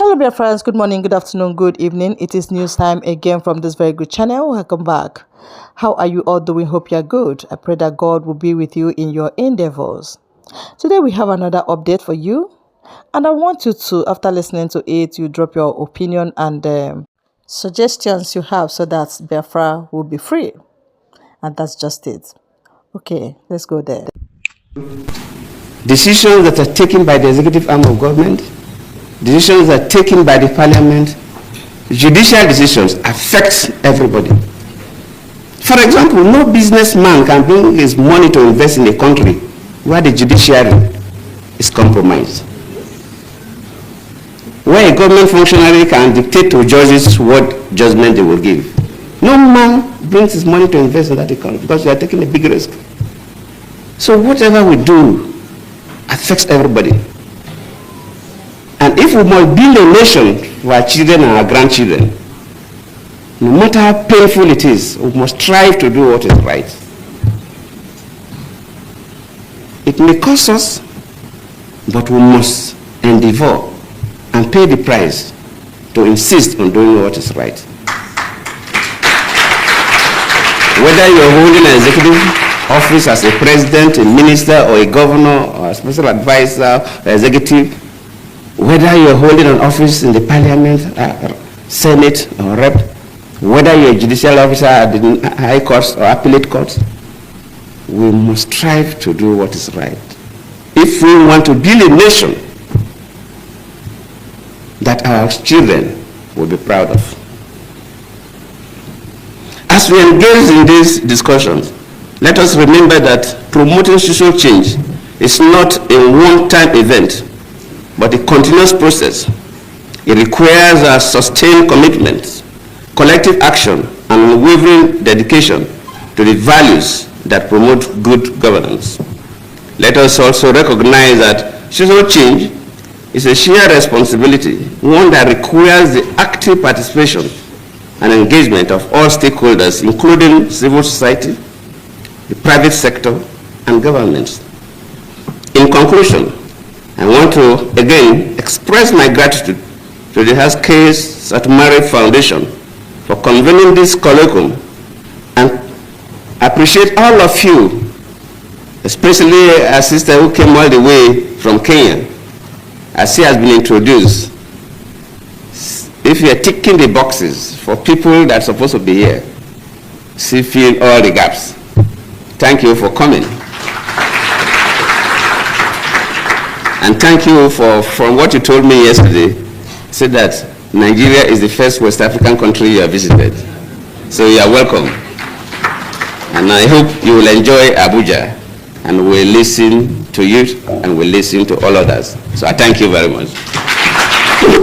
Hello, dear friends. Good morning, good afternoon, good evening. It is news time again from this very good channel. Welcome back. How are you all doing? Hope you're good. I pray that God will be with you in your endeavors. Today, we have another update for you. And I want you to, after listening to it, you drop your opinion and suggestions you have so that Biafra will be free. And that's just it. Okay, let's go there. Decisions that are taken by the executive arm of government, decisions that are taken by the parliament, judicial decisions affect everybody. For example, no businessman can bring his money to invest in a country where the judiciary is compromised, where a government functionary can dictate to judges what judgment they will give. No man brings his money to invest in that economy because we are taking a big risk. So whatever we do affects everybody. And if we must build a nation for our children and our grandchildren, no matter how painful it is, we must strive to do what is right. It may cost us, but we must endeavor and pay the price to insist on doing what is right. Whether you're holding an executive office as a president, a minister, or a governor, or a special advisor, or executive, whether you're holding an office in the parliament, senate, or rep, whether you're a judicial officer at the high courts or appellate courts, we must strive to do what is right. If we want to build a nation that our children will be proud of. As we engage in these discussions, let us remember that promoting social change is not a one-time event, but a continuous process. It requires a sustained commitment, collective action, and unwavering dedication to the values that promote good governance. Let us also recognize that social change is a shared responsibility, one that requires the active participation and engagement of all stakeholders, including civil society, the private sector, and governments. In conclusion, I want to again express my gratitude to the Haskell Satumare Foundation for convening this colloquium and appreciate all of you, especially a sister who came all the way from Kenya, as she has been introduced. If you are ticking the boxes for people that are supposed to be here, she fill all the gaps. Thank you for coming. And thank you from what you told me yesterday, said that Nigeria is the first West African country you have visited. So you are welcome. And I hope you will enjoy Abuja and will listen to you and will listen to all others. So I thank you very much.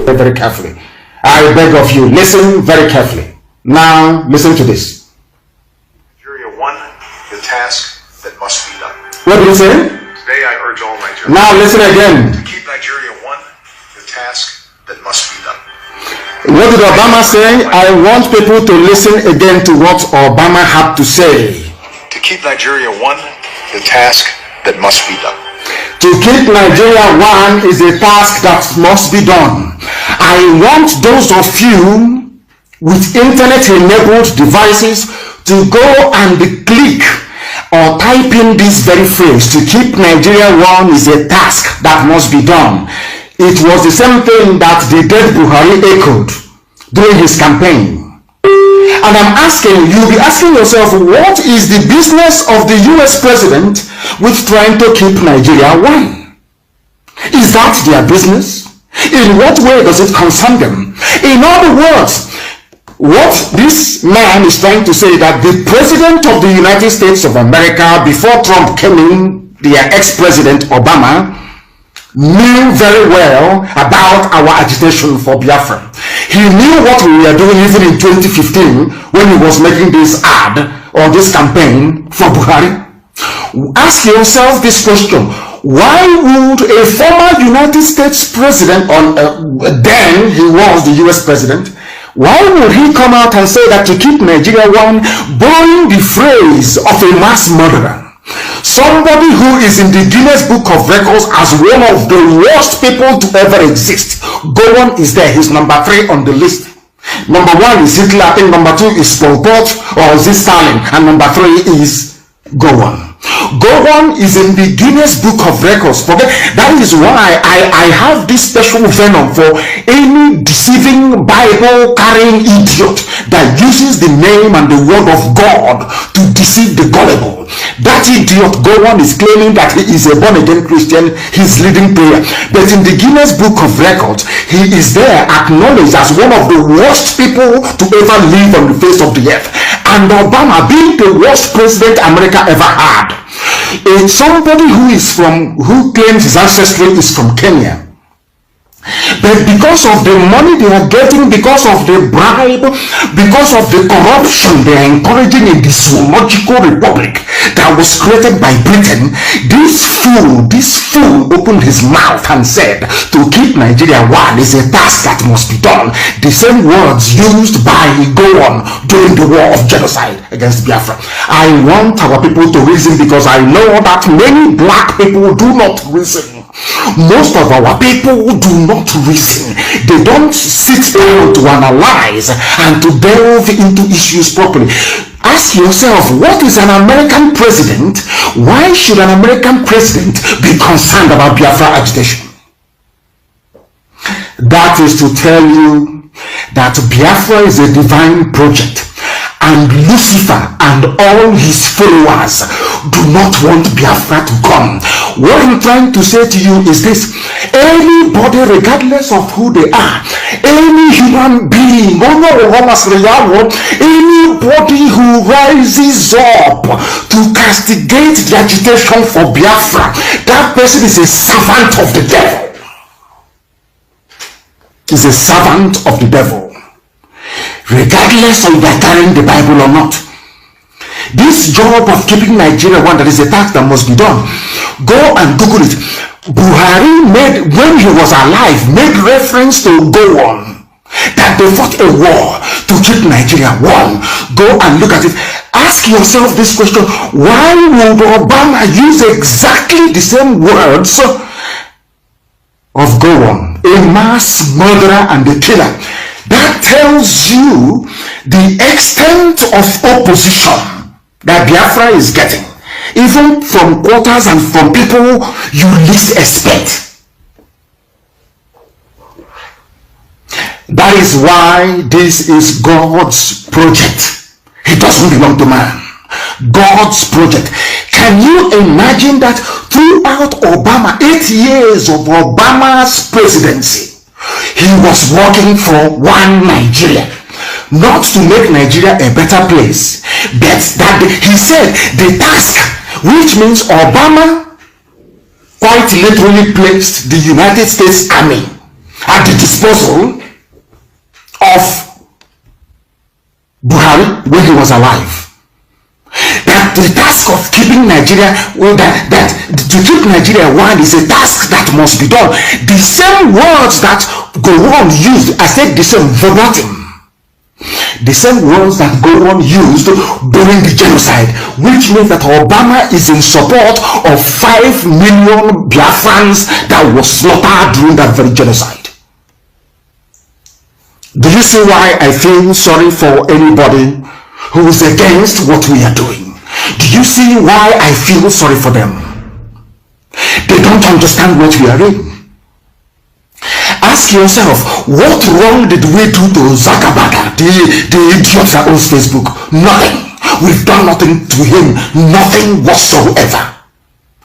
Very carefully. I beg of you, listen very carefully. Now, listen to this. Nigeria won the task that must be done. What do you say? Today I urge all Nigerians. Now listen again. To keep Nigeria one, the task that must be done. What did Obama say? I want people to listen again to what Obama had to say. To keep Nigeria one, the task that must be done. To keep Nigeria one is a task that must be done. I want those of you with internet-enabled devices to go and click or type in this very phrase. To keep Nigeria one is a task that must be done. It was the same thing that the dead Buhari echoed during his campaign. And I'm asking, you'll be asking yourself, what is the business of the US president with trying to keep Nigeria one? Is that their business? In what way does it concern them? In other words, what this man is trying to say that the president of the United States of America, before Trump came in, their ex-president Obama, knew very well about our agitation for Biafra. He knew what we were doing even in 2015 when he was making this ad or this campaign for Buhari. Ask yourself this question. Why would a former United States president, then he was the US president, why would he come out and say that to keep Nigeria one, borrowing the phrase of a mass murderer? Somebody who is in the Guinness Book of Records as one of the worst people to ever exist. Gowon is there. He's number 3 on the list. Number 1 is Hitler. I think number 2 is Pol Pot or is it Stalin? And number 3 is Gowon. Gowon is in the Guinness Book of Records. Forget that is why I have this special venom for any deceiving Bible carrying idiot that uses the name and the word of God to deceive the gullible. That idiot Gowon is claiming that he is a born-again Christian. He's leading prayer, but in the Guinness Book of Records he is there acknowledged as one of the worst people to ever live on the face of the earth. And Obama being the worst president America ever had, is somebody who claims his ancestry is from Kenya. But because of the money they are getting, because of the bribe, because of the corruption they are encouraging in this zoological republic that was created by Britain, this fool opened his mouth and said, to keep Nigeria one is a task that must be done. The same words used by Gowon during the war of genocide against Biafra. I want our people to reason, because I know that many black people do not reason. Most of our people do not reason. They don't sit down to analyze and to delve into issues properly. Ask yourself, what is an American president? Why should an American president be concerned about Biafra agitation? That is to tell you that Biafra is a divine project, and Lucifer and all his followers do not want Biafra to come. What I'm trying to say to you is this: anybody, regardless of who they are, any human being, anybody who rises up to castigate the agitation for Biafra, that person is a servant of the devil. Is a servant of the devil, regardless of their carrying the Bible or not. This job of keeping Nigeria one, that is a task that must be done. Go and Google it. Buhari made, when he was alive, made reference to Gowon, that they fought a war to keep Nigeria one. Go and look at it. Ask yourself this question: why would Obama use exactly the same words of Gowon, a mass murderer and a killer? That tells you the extent of opposition that Biafra is getting, even from quarters and from people you least expect. That is why this is God's project. It doesn't belong to man. God's project. Can you imagine that throughout Obama, 8 years of Obama's presidency, he was working for one Nigeria, not to make Nigeria a better place, but that he said the task, which means Obama quite literally placed the United States Army at the disposal of Buhari when he was alive. That the task of keeping Nigeria, that to keep Nigeria one is a task that must be done. The same words that Gowon used, I said the same verbatim. The same words that Gowon used during the genocide, which means that Obama is in support of 5 million Biafrans that was slaughtered during that very genocide. Do you see why I feel sorry for anybody who is against what we are doing? Do you see why I feel sorry for them? They don't understand what we are in. Ask yourself, what wrong did we do to Zuckerberg, the idiot that owns Facebook? Nothing. We've done nothing to him. Nothing whatsoever.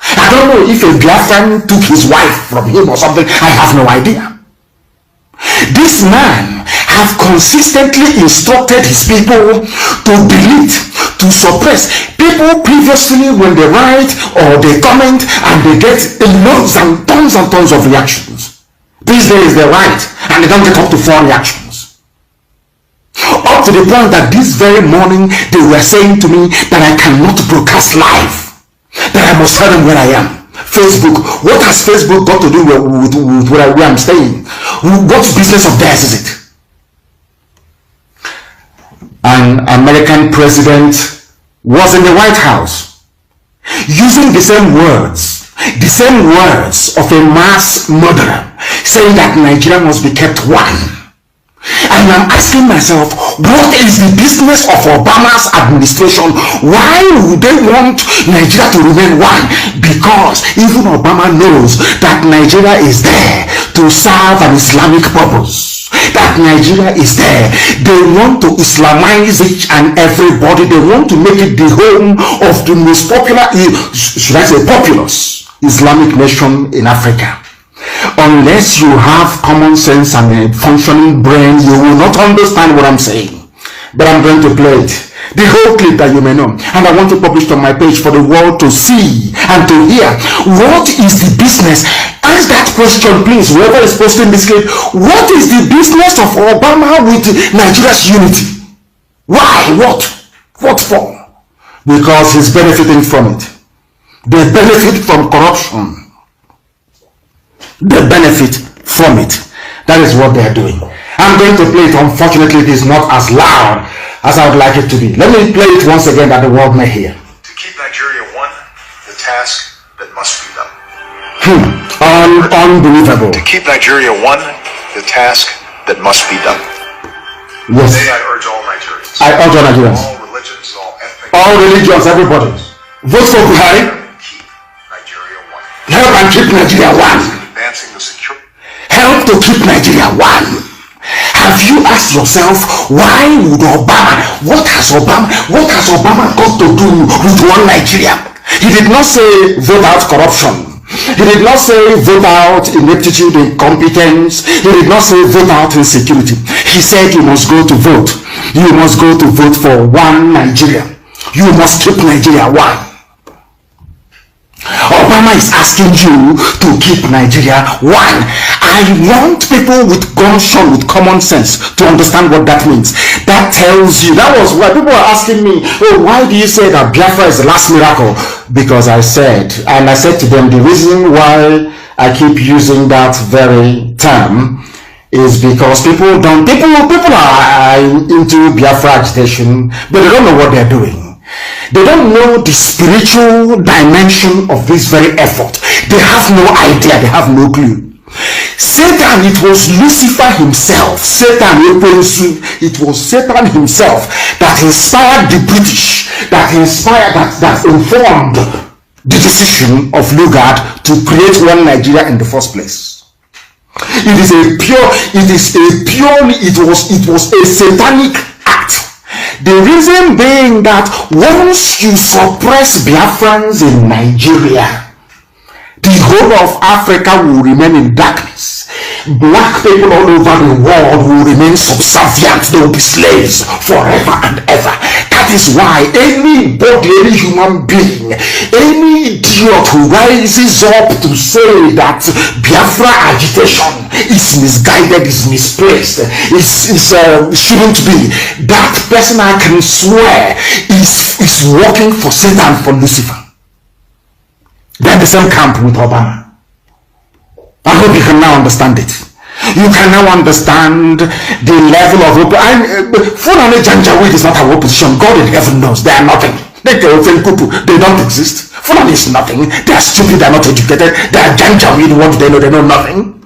I don't know if a Biafran took his wife from him or something. I have no idea. This man have consistently instructed his people to delete, to suppress. People previously, when they write or they comment and they get loads and tons of reactions, these days they write and they don't get up to 4 reactions. Up to the point that this very morning they were saying to me that I cannot broadcast live, that I must tell them where I am. Facebook, what has Facebook got to do with where I'm staying? What business of theirs is it? An American president was in the White House. using the same words of a mass murderer, saying that Nigeria must be kept one. And I'm asking myself, what is the business of Obama's administration? Why would they want Nigeria to remain one? Because even Obama knows that Nigeria is there to serve an Islamic purpose. That Nigeria is there. They want to Islamize each and everybody. They want to make it the home of the most popular, should I say populous, Islamic nation in Africa. Unless you have common sense and a functioning brain, you will not understand what I'm saying. But I'm going to play it, the whole clip that you may know, and I want to publish it on my page for the world to see and to hear. What is the business? Ask that question, please, whoever is posting this clip. What is the business of Obama with Nigeria's unity? Why? What for? Because he's benefiting from it. They benefit from corruption. They benefit from it. That is what they are doing. I'm going to play it. Unfortunately, it is not as loud as I would like it to be. Let me play it once again that the world may hear. To keep Nigeria one, the task that must be done. Unbelievable. To keep Nigeria one, the task that must be done. Yes. Today I urge all Nigerians. I urge all Nigerians. All religions, all ethnic. All religions, everybody. Vote for Buhari. Keep Nigeria one. Help and keep Nigeria one. Advancing the security. Help to keep Nigeria one. Have you asked yourself, why would what has Obama got to do with one Nigeria? He did not say vote out corruption. He did not say vote out ineptitude, incompetence. He did not say vote out insecurity. He said you must go to vote. You must go to vote for one Nigeria. You must keep Nigeria one. Obama is asking you to keep Nigeria one. I want people with gumption, with common sense to understand what that means. That tells you, that was why people were asking me, oh, why do you say that Biafra is the last miracle? Because I said to them, the reason why I keep using that very term is because people are into Biafra agitation, but they don't know what they're doing. They don't know the spiritual dimension of this very effort. They have no idea. They have no clue. Satan, it was Lucifer himself. It was Satan himself that inspired the British, that informed the decision of Lugard to create one Nigeria in the first place. It was a satanic act. The reason being that once you suppress Biafrans in Nigeria, the whole of Africa will remain in darkness. Black people all over the world will remain subservient. They will be slaves forever and ever. That is why anybody, any human being, any idiot who rises up to say that Biafra agitation is misguided, is misplaced, shouldn't be, that person, I can swear, is working for Satan, for Lucifer. They're the same camp with Obama. I hope you can now understand it. You can now understand the level of Fulani Janjaweed is not our opposition. God in heaven knows they are nothing. They don't exist. Fulani is nothing. They are stupid. They are not educated. They are Janjaweed. What do they know? They know nothing.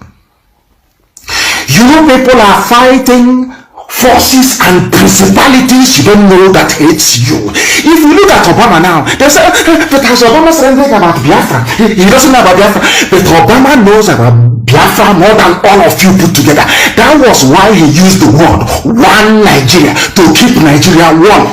You people are fighting forces and principalities you don't know that hates you. If you look at Obama now, they say, but has Obama said anything about Biafra? He doesn't know about Biafra. But Obama knows about Biafra more than all of you put together. That was why he used the word one Nigeria, to keep Nigeria one.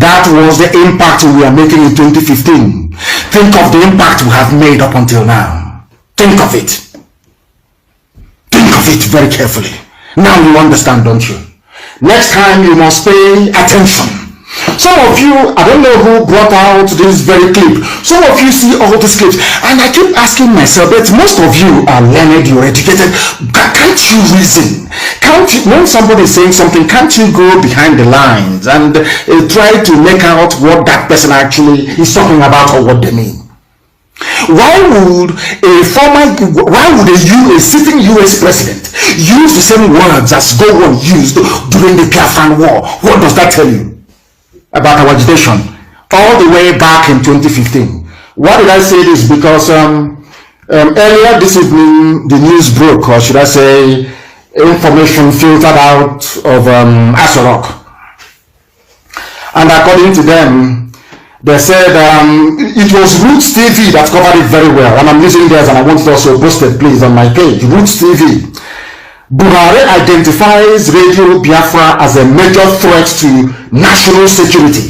That was the impact we are making in 2015. Think of the impact we have made up until now. Think of it. Think of it very carefully. Now you understand, don't you? Next time you must pay attention. Some of you, I don't know who brought out this very clip. Some of you see all these clips, and I keep asking myself, but most of you are learned, you're educated. Can't you reason? When somebody is saying something, can't you go behind the lines and try to make out what that person actually is talking about or what they mean? Why would a sitting US president use the same words as Gowon used during the Biafran war? What does that tell you about our agitation? all the way back in 2015. Why did I say this? Because earlier this evening, the news broke, or should I say, information filtered out of Aso Rock. And according to them, they said it was Roots TV that covered it very well. And I'm using theirs, and I want it also posted, please, on my page. Roots TV. Buhari identifies Radio Biafra as a major threat to national security.